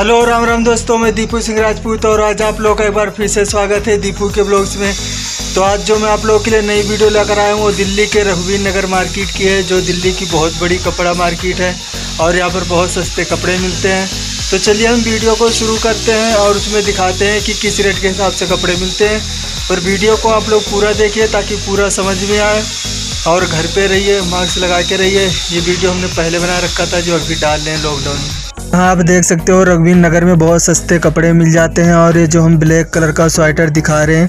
Hello Ram Ram दोस्तों, मैं दीपू सिंह राजपूत और आज आप लोग का एक बार फिर से स्वागत है दीपू के ब्लॉग्स में। तो आज जो मैं आप लोगों के लिए नई वीडियो लेकर आया हूँ वो दिल्ली के रघुवीर नगर मार्केट की है, जो दिल्ली की बहुत बड़ी कपड़ा मार्केट है और यहाँ पर बहुत सस्ते कपड़े मिलते हैं। तो चलिए हम वीडियो को शुरू करते हैं और उसमें दिखाते हैं कि किस रेट के हिसाब से कपड़े मिलते हैं। और वीडियो को आप लोग पूरा देखिए ताकि पूरा समझ में आए और घर पे रहिए, मास्क लगा के रहिए। ये वीडियो हमने पहले बना रखा था जो अभी डाल रहे हैं लॉकडाउन में। हाँ, आप देख सकते हो रघुवीर नगर में बहुत सस्ते कपड़े मिल जाते हैं। और ये जो हम ब्लैक कलर का स्वेटर दिखा रहे हैं,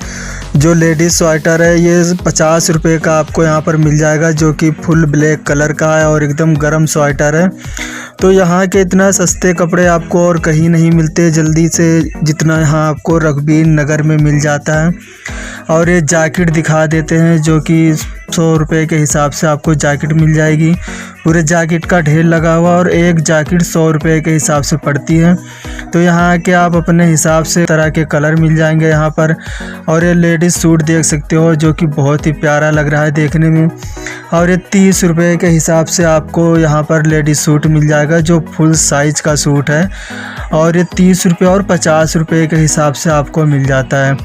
जो लेडीज़ स्वेटर है, ये 50 रुपये का आपको यहाँ पर मिल जाएगा, जो कि फुल ब्लैक कलर का है और एकदम गर्म स्वेटर है। तो यहाँ के इतना सस्ते कपड़े आपको और कहीं नहीं मिलते जल्दी से जितना यहाँ आपको रघुवीर नगर में मिल जाता है। और ये जैकेट दिखा देते हैं जो कि 100 रुपये के हिसाब से आपको जैकेट मिल जाएगी। पूरे जैकेट का ढेर लगा हुआ और एक जैकेट 100 रुपये के हिसाब से पड़ती है। तो यहाँ के आप अपने हिसाब से तरह के कलर मिल जाएंगे यहाँ पर। और ये लेडीज़ सूट देख सकते हो जो कि बहुत ही प्यारा लग रहा है देखने में। और ये 30 रुपये के हिसाब से आपको यहाँ पर लेडीज़ सूट मिल जाएगा, जो फुल साइज़ का सूट है। और ये 30 रुपये और 50 रुपये के हिसाब से आपको मिल जाता है।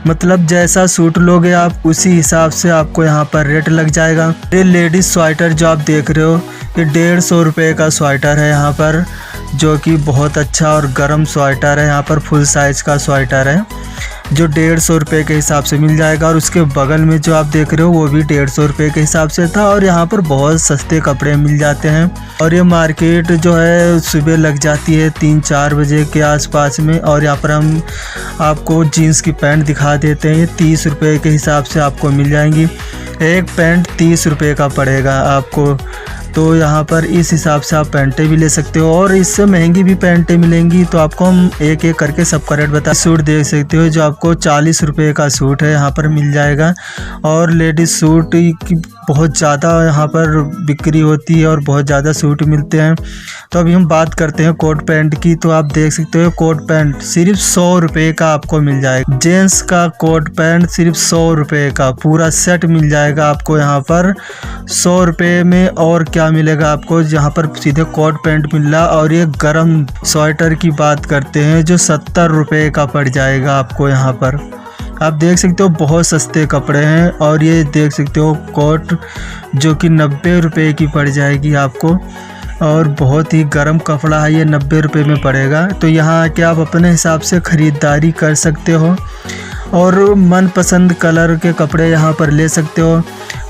मतलब जैसा सूट लोगे आप उसी हिसाब से आपको यहाँ पर रेट लग जाएगा। ये लेडीज़ स्वेटर जो आप देख रहे हो, ये 150 रुपये का स्वेटर है यहाँ पर, जो कि बहुत अच्छा और गर्म स्वेटर है। यहाँ पर फुल साइज़ का स्वेटर है जो 150 रुपये के हिसाब से मिल जाएगा। और उसके बगल में जो आप देख रहे हो वो भी 150 रुपये के हिसाब से था। और यहाँ पर बहुत सस्ते कपड़े मिल जाते हैं। और ये मार्केट जो है सुबह लग जाती है 3-4 बजे के आसपास में। और यहाँ पर हम आपको जीन्स की पैंट दिखा देते हैं, ये 30 रुपये के हिसाब से आपको मिल जाएंगी। एक पैंट 30 रुपये का पड़ेगा आपको। तो यहाँ पर इस हिसाब से आप पैंटें भी ले सकते हो और इससे महंगी भी पैंटें मिलेंगी। तो आपको हम एक एक करके सबका रेट बता। सूट देख सकते हो जो आपको 40 रुपये का सूट है यहाँ पर मिल जाएगा। और लेडीज़ सूट की बहुत ज़्यादा यहाँ पर बिक्री होती है और बहुत ज़्यादा सूट मिलते हैं। तो अभी हम बात करते हैं कोट पैंट की। तो आप देख सकते हो कोट पैंट सिर्फ 100 रुपये का आपको मिल जाएगा। जेंट्स का कोट पैंट सिर्फ 100 रुपये का पूरा सेट मिल जाएगा आपको यहाँ पर 100 रुपये में। और क्या मिलेगा आपको, जहाँ पर सीधे कोट पैंट मिल रहा। और ये गर्म स्वेटर की बात करते हैं जो 70 रुपये का पड़ जाएगा आपको यहाँ पर। आप देख सकते हो बहुत सस्ते कपड़े हैं। और ये देख सकते हो कोट जो कि 90 रुपये की पड़ जाएगी आपको। और बहुत ही गर्म कपड़ा है, ये 90 रुपये में पड़ेगा। तो यहाँ आके आप अपने हिसाब से ख़रीदारी कर सकते हो और मनपसंद कलर के कपड़े यहाँ पर ले सकते हो।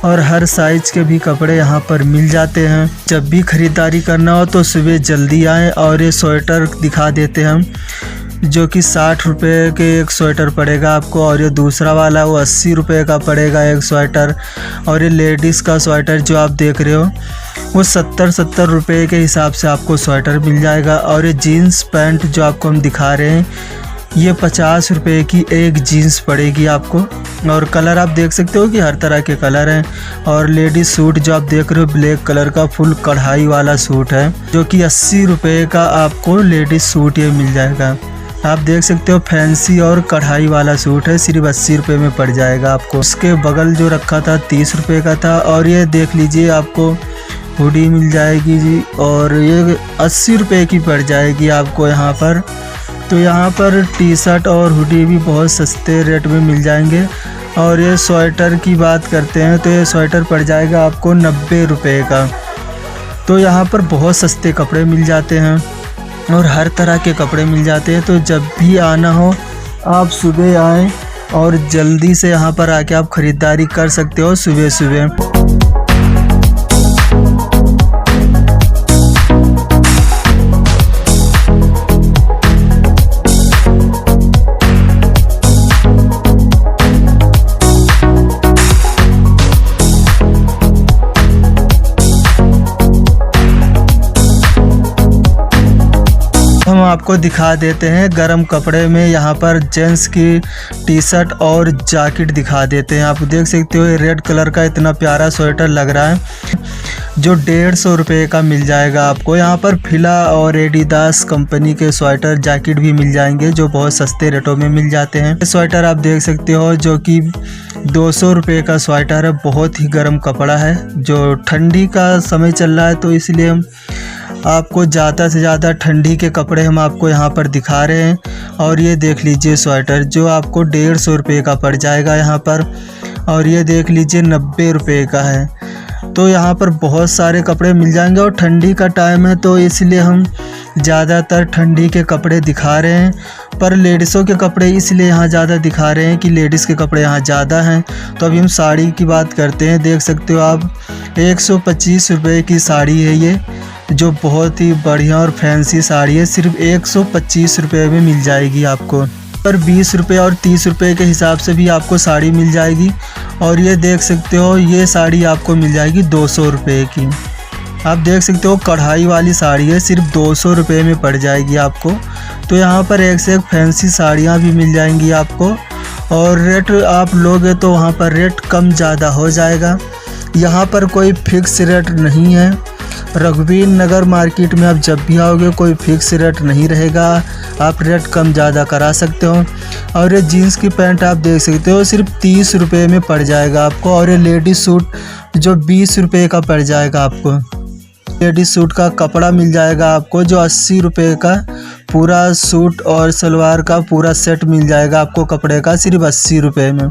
और हर साइज़ के भी कपड़े यहाँ पर मिल जाते हैं। जब भी ख़रीदारी करना हो तो सुबह जल्दी आएँ। और ये स्वेटर दिखा देते हैं हम, जो कि 60 रुपये के एक स्वेटर पड़ेगा आपको। और ये दूसरा वाला वो 80 रुपये का पड़ेगा एक स्वेटर। और ये लेडीज़ का स्वेटर जो आप देख रहे हो वो 70 रुपये के हिसाब से आपको स्वेटर मिल जाएगा। और ये जीन्स पैंट जो आपको हम दिखा रहे हैं, ये 50 रुपये की एक जीन्स पड़ेगी आपको। और कलर आप देख सकते हो कि हर तरह के कलर हैं। और लेडीज़ सूट जो आप देख रहे हो ब्लैक कलर का फुल कढ़ाई वाला सूट है, जो कि 80 रुपये का आपको लेडीज़ सूट ये मिल जाएगा। आप देख सकते हो फैंसी और कढ़ाई वाला सूट है, सिर्फ 80 रुपये में पड़ जाएगा आपको। उसके बगल जो रखा था 30 रुपये का था। और ये देख लीजिए आपको हुडी मिल जाएगी जी, और ये 80 रुपये की पड़ जाएगी आपको यहाँ पर। तो यहाँ पर टी शर्ट और हुडी भी बहुत सस्ते रेट में मिल जाएंगे। और ये स्वेटर की बात करते हैं तो ये स्वेटर पड़ जाएगा आपको 90 रुपये का। तो यहाँ पर बहुत सस्ते कपड़े मिल जाते हैं और हर तरह के कपड़े मिल जाते हैं। तो जब भी आना हो आप सुबह आएँ और जल्दी से यहाँ पर आके आप ख़रीदारी कर सकते हो सुबह सुबह। हम आपको दिखा देते हैं गरम कपड़े में यहाँ पर जेंट्स की टी शर्ट और जैकेट दिखा देते हैं। आप देख सकते हो ये रेड कलर का इतना प्यारा स्वेटर लग रहा है, जो 150 रुपये का मिल जाएगा आपको। यहाँ पर फिला और एडिडास कंपनी के स्वेटर जैकेट भी मिल जाएंगे जो बहुत सस्ते रेटों में मिल जाते हैं। स्वेटर आप देख सकते हो जो कि 200 रुपये का स्वेटर है, बहुत ही गर्म कपड़ा है। जो ठंडी का समय चल रहा है तो इसलिए हम आपको ज़्यादा से ज़्यादा ठंडी के कपड़े हम आपको यहाँ पर दिखा रहे हैं। और ये देख लीजिए स्वेटर जो आपको 150 रुपये का पड़ जाएगा यहाँ पर। और ये देख लीजिए 90 रुपये का है। तो यहाँ पर बहुत सारे कपड़े मिल जाएंगे और ठंडी का टाइम है तो इसलिए हम ज़्यादातर ठंडी के कपड़े दिखा रहे हैं। पर लेडीज़ों के कपड़े इसलिए यहाँ ज़्यादा दिखा रहे हैं कि लेडीज़ के कपड़े यहाँ ज़्यादा हैं। तो अभी हम साड़ी की बात करते हैं। देख सकते हो आप 125 रुपये की साड़ी है ये, जो बहुत ही बढ़िया और फैंसी साड़ी है। सिर्फ 125 रुपये में मिल जाएगी आपको। पर 20 रुपये और 30 रुपये के हिसाब से भी आपको साड़ी मिल जाएगी। और ये देख सकते हो ये साड़ी आपको मिल जाएगी 200 रुपये की। आप देख सकते हो कढ़ाई वाली साड़ी है, सिर्फ 200 रुपये में पड़ जाएगी आपको। तो यहाँ पर एक से एक फैंसी साड़ियाँ भी मिल जाएंगी आपको। और रेट आप लोगे तो वहाँ पर रेट कम ज़्यादा हो जाएगा। यहाँ पर कोई फिक्स रेट नहीं है। रघुवीर नगर मार्केट में आप जब भी आओगे कोई फिक्स रेट नहीं रहेगा, आप रेट कम ज़्यादा करा सकते हो। और ये जीन्स की पैंट आप देख सकते हो सिर्फ 30 रुपये में पड़ जाएगा आपको। और ये लेडीज़ सूट जो 20 रुपये का पड़ जाएगा आपको। लेडीज़ सूट का कपड़ा मिल जाएगा आपको जो 80 रुपये का पूरा सूट और सलवार का पूरा सेट मिल जाएगा आपको कपड़े का, सिर्फ 80 रुपये में।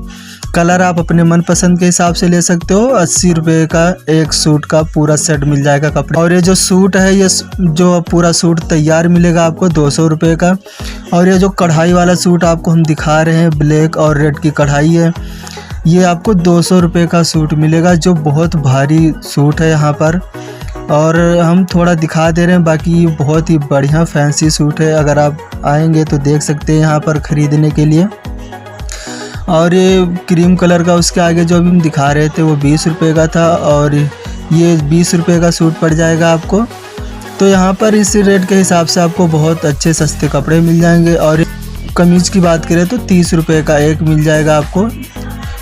कलर आप अपने मनपसंद के हिसाब से ले सकते हो। 80 रुपये का एक सूट का पूरा सेट मिल जाएगा कपड़ा। और ये जो सूट है ये जो पूरा सूट तैयार मिलेगा आपको 200 रुपये का। और ये जो कढ़ाई वाला सूट आपको हम दिखा रहे हैं ब्लैक और रेड की कढ़ाई है, ये आपको 200 रुपये का सूट मिलेगा जो बहुत भारी सूट है यहाँ पर। और हम थोड़ा दिखा दे रहे हैं, बाकी बहुत ही बढ़िया फैंसी सूट है। अगर आप आएंगे तो देख सकते हैं यहाँ पर ख़रीदने के लिए। और ये क्रीम कलर का उसके आगे जो भी हम दिखा रहे थे वो 20 रुपये का था और ये 20 रुपये का सूट पड़ जाएगा आपको। तो यहाँ पर इस रेट के हिसाब से आपको बहुत अच्छे सस्ते कपड़े मिल जाएंगे। और कमीज़ की बात करें तो 30 रुपये का एक मिल जाएगा आपको।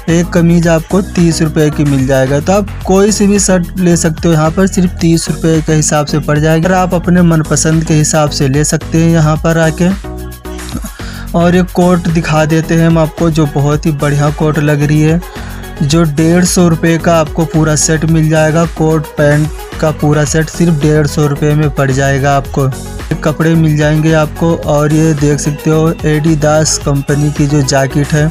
एक कमीज़ आपको 30 रुपये की मिल जाएगा। तो आप कोई सी भी शर्ट ले सकते हो यहाँ पर, सिर्फ 30 रुपये के हिसाब से पड़ जाएगा। और आप अपने मनपसंद के हिसाब से ले सकते हैं यहाँ पर आके। और एक कोट दिखा देते हैं हम आपको जो बहुत ही बढ़िया कोट लग रही है, जो 150 रुपये का आपको पूरा सेट मिल जाएगा। कोट पैंट का पूरा सेट सिर्फ 150 रुपये में पड़ जाएगा आपको। कपड़े मिल जाएंगे आपको। और ये देख सकते हो एडिडास कंपनी की जो जैकेट है,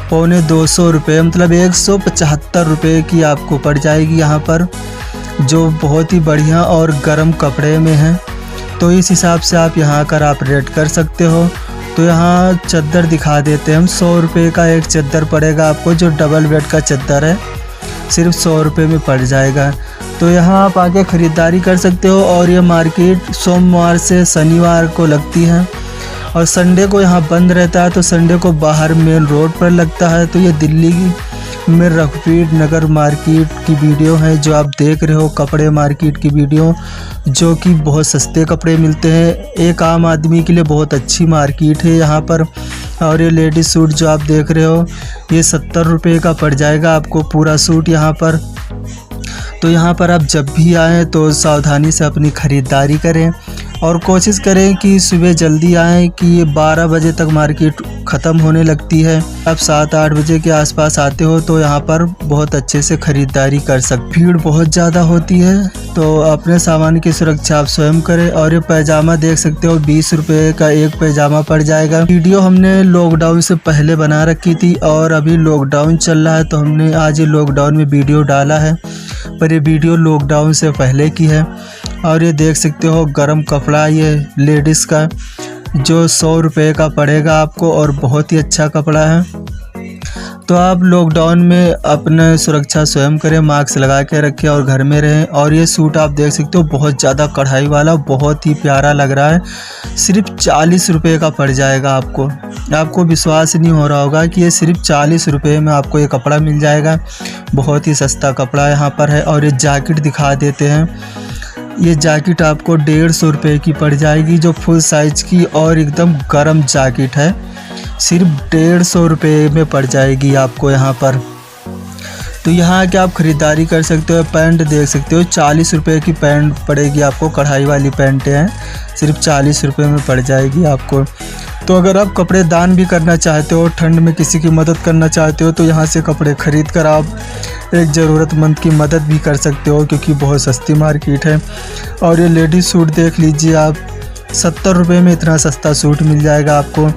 250 रुपये मतलब 175 रुपये की आपको पड़ जाएगी यहाँ पर, जो बहुत ही बढ़िया और गर्म कपड़े में है। तो इस हिसाब से आप यहाँ आकर आप रेट कर सकते हो। तो यहाँ चद्दर दिखा देते हैं हम। 100 रुपये का एक चद्दर पड़ेगा आपको, जो डबल बेड का चद्दर है, सिर्फ 100 रुपये में पड़ जाएगा। तो यहाँ आप आके ख़रीदारी कर सकते हो। और ये मार्केट सोमवार से शनिवार को लगती है और संडे को यहाँ बंद रहता है। तो संडे को बाहर मेन रोड पर लगता है। तो ये दिल्ली में रघुवीर नगर मार्केट की वीडियो है जो आप देख रहे हो, कपड़े मार्केट की वीडियो, जो कि बहुत सस्ते कपड़े मिलते हैं। एक आम आदमी के लिए बहुत अच्छी मार्केट है यहाँ पर। और ये लेडीज़ सूट जो आप देख रहे हो ये 70 रुपये का पड़ जाएगा आपको पूरा सूट यहाँ पर। तो यहाँ पर आप जब भी आएँ तो सावधानी से अपनी ख़रीदारी करें और कोशिश करें कि सुबह जल्दी आएँ कि ये 12 बजे तक मार्केट ख़त्म होने लगती है। आप 7-8 बजे के आसपास आते हो तो यहाँ पर बहुत अच्छे से ख़रीदारी कर सकते। भीड़ बहुत ज़्यादा होती है तो अपने सामान की सुरक्षा आप स्वयं करें। और ये पैजामा देख सकते हो 20 रुपये का एक पैजामा पड़ जाएगा। वीडियो हमने लॉकडाउन से पहले बना रखी थी और अभी लॉकडाउन चल रहा है तो हमने आज ये लॉकडाउन में वीडियो डाला है, पर ये वीडियो लॉकडाउन से पहले की है। और ये देख सकते हो गरम कपड़ा ये लेडीज़ का, जो 100 रुपये का पड़ेगा आपको और बहुत ही अच्छा कपड़ा है। तो आप लॉकडाउन में अपने सुरक्षा स्वयं करें, मास्क लगा के रखें और घर में रहें। और ये सूट आप देख सकते हो बहुत ज़्यादा कढ़ाई वाला, बहुत ही प्यारा लग रहा है, सिर्फ 40 रुपये का पड़ जाएगा आपको। आपको विश्वास नहीं हो रहा होगा कि ये सिर्फ 40 रुपये में आपको ये कपड़ा मिल जाएगा। बहुत ही सस्ता कपड़ा यहाँ पर है। और ये जैकेट दिखा देते हैं। ये जैकेट आपको 150 रुपये की पड़ जाएगी, जो फुल साइज़ की और एकदम गर्म जैकेट है, सिर्फ 150 रुपये में पड़ जाएगी आपको यहाँ पर। तो यहाँ आके आप ख़रीदारी कर सकते हो। पैंट देख सकते हो, 40 रुपये की पैंट पड़ेगी आपको। कढ़ाई वाली पैंटें हैं, सिर्फ 40 रुपये में पड़ जाएगी आपको। तो अगर आप कपड़े दान भी करना चाहते हो, ठंड में किसी की मदद करना चाहते हो, तो यहाँ से कपड़े ख़रीद कर आप एक ज़रूरतमंद की मदद भी कर सकते हो, क्योंकि बहुत सस्ती मार्केट है। और ये लेडीज़ सूट देख लीजिए आप, 70 रुपये में इतना सस्ता सूट मिल जाएगा आपको।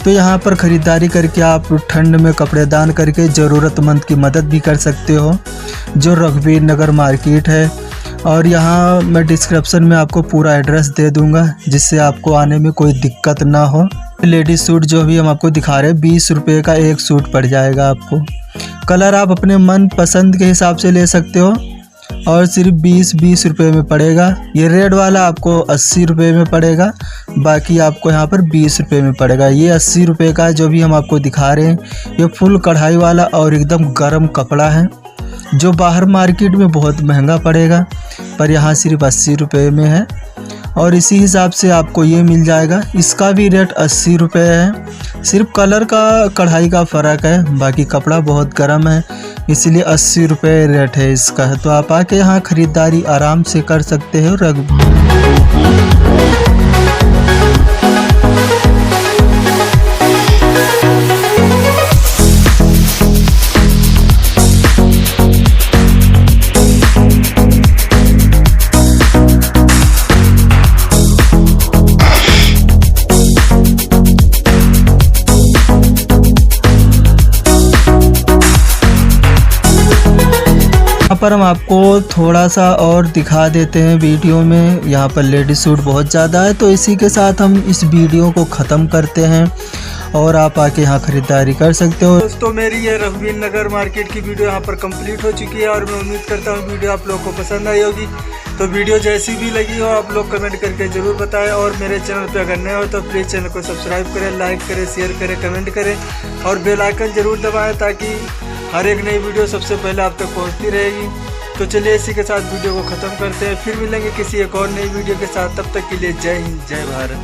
तो यहाँ पर ख़रीदारी करके आप ठंड में कपड़े दान करके ज़रूरतमंद की मदद भी कर सकते हो, जो रघुवीर नगर मार्केट है। और यहाँ मैं डिस्क्रिप्शन में आपको पूरा एड्रेस दे दूँगा, जिससे आपको आने में कोई दिक्कत ना हो। लेडीज़ सूट जो भी हम आपको दिखा रहे हैं, 20 रुपये का एक सूट पड़ जाएगा आपको। कलर आप अपने मन पसंद के हिसाब से ले सकते हो, और सिर्फ 20 रुपये में पड़ेगा। ये रेड वाला आपको 80 रुपये में पड़ेगा, बाकी आपको यहाँ पर 20 रुपये में पड़ेगा। ये 80 रुपये का जो भी हम आपको दिखा रहे हैं, ये फुल कढ़ाई वाला और एकदम गर्म कपड़ा है, जो बाहर मार्केट में बहुत महंगा पड़ेगा, पर यहाँ सिर्फ 80 रुपये में है। और इसी हिसाब से आपको ये मिल जाएगा। इसका भी रेट 80 रुपये है, सिर्फ कलर का कढ़ाई का फ़र्क है, बाकी कपड़ा बहुत गर्म है, इसलिए 80 रुपये रेट है इसका। तो आप आके यहाँ ख़रीदारी आराम से कर सकते हो। यहाँ पर हम आपको थोड़ा सा और दिखा देते हैं वीडियो में। यहाँ पर लेडीज सूट बहुत ज़्यादा है, तो इसी के साथ हम इस वीडियो को ख़त्म करते हैं, और आप आके यहाँ ख़रीदारी कर सकते हो। दोस्तों, मेरी ये रघुवीर नगर मार्केट की वीडियो यहाँ पर कंप्लीट हो चुकी है, और मैं उम्मीद करता हूँ वीडियो आप लोगों को पसंद आई होगी। तो वीडियो जैसी भी लगी हो आप लोग कमेंट करके ज़रूर बताएं, और मेरे चैनल पे अगर नए हो तो प्लीज़ चैनल को सब्सक्राइब करें, लाइक करें, शेयर करें, कमेंट करें, और बेल आइकन ज़रूर दबाएं, ताकि हर एक नई वीडियो सबसे पहले आप तक पहुँचती रहेगी। तो चलिए इसी के साथ वीडियो को ख़त्म करते हैं, फिर मिलेंगे किसी एक और नई वीडियो के साथ। तब तक के लिए जय हिंद, जय भारत।